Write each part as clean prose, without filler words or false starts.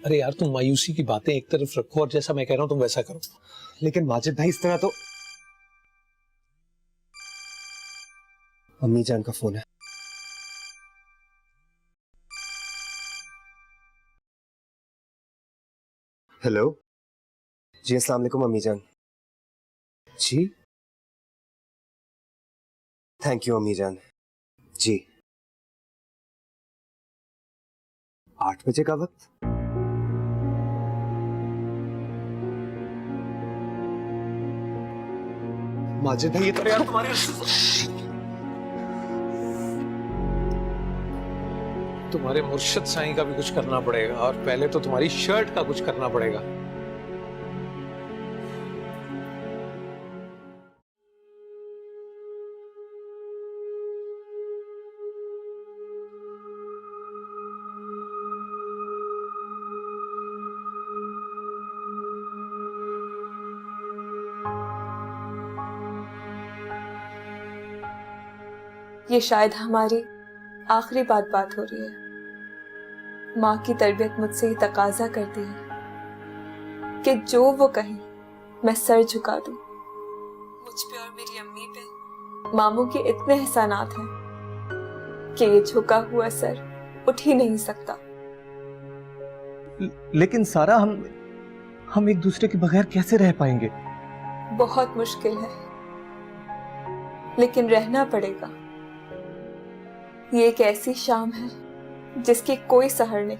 अरे यार तुम मायूसी की बातें एक तरफ रखो और जैसा मैं कह रहा हूँ तुम वैसा करो। लेकिन माजिद भाई इस तरह तो। अम्मी जान का फोन है। हेलो जी, अस्सलाम वालेकुम अम्मी जान। जी थैंक यू अम्मी जान। जी 8 बजे का वक्त। माजिद भाई ये तो यार तुम्हारे मुर्शिद साईं का भी कुछ करना पड़ेगा और पहले तो तुम्हारी शर्ट का कुछ करना पड़ेगा। ये शायद हमारी आखिरी बात हो रही है। माँ की तरबियत मुझसे ही तकाजा करती है कि जो वो कहे मैं सर झुका दूं। मुझ पे और मेरी अम्मी पे मामू के इतने एहसानात हैं कि ये झुका हुआ सर उठ ही नहीं सकता। लेकिन सारा हम एक दूसरे के बगैर कैसे रह पाएंगे? बहुत मुश्किल है, लेकिन रहना पड़ेगा। ये एक ऐसी शाम है जिसकी कोई सहर नहीं।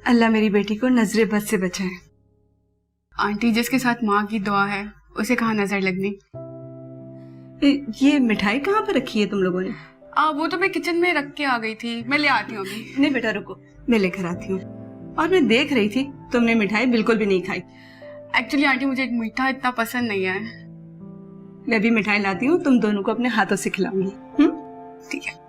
अल्लाह मेरी बेटी को नजरे बद से बचाए। आंटी जिसके साथ माँ की दुआ है उसे कहाँ नजर लगनी। ये मिठाई कहाँ पे रखी है तुम लोगों ने? वो तो मैं किचन में रख के आ गई थी, मैं ले आती हूँ अभी। नहीं बेटा रुको, मैं लेकर आती हूँ। और मैं देख रही थी तुमने मिठाई बिल्कुल भी नहीं खाई। एक्चुअली आंटी मुझे मीठा इतना पसंद नहीं है। मैं भी मिठाई लाती हूँ, तुम दोनों को अपने हाथों से खिलाऊंगी। ठीक है।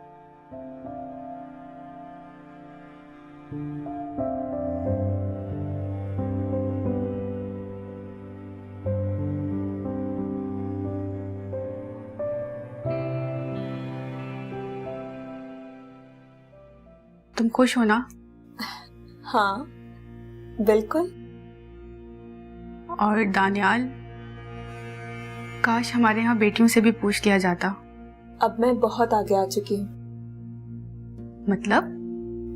तुम खुश हो ना? हाँ बिल्कुल। और दानियाल, काश हमारे यहाँ बेटियों से भी पूछ लिया जाता। अब मैं बहुत आगे आ चुकी हूँ। मतलब?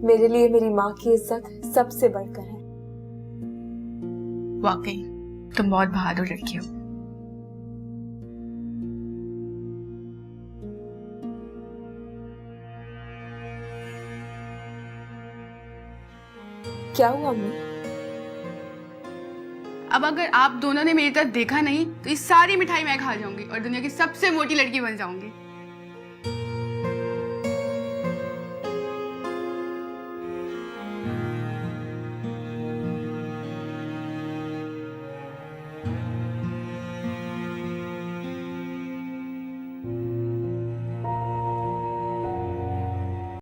मेरे लिए मेरी माँ की इज्जत सबसे बढ़कर है। वाकई तुम बहुत बहादुर लड़की हो। क्या हुआ अम्मी? अब अगर आप दोनों ने मेरी तरफ देखा नहीं तो ये सारी मिठाई मैं खा जाऊंगी और दुनिया की सबसे मोटी लड़की बन जाऊंगी।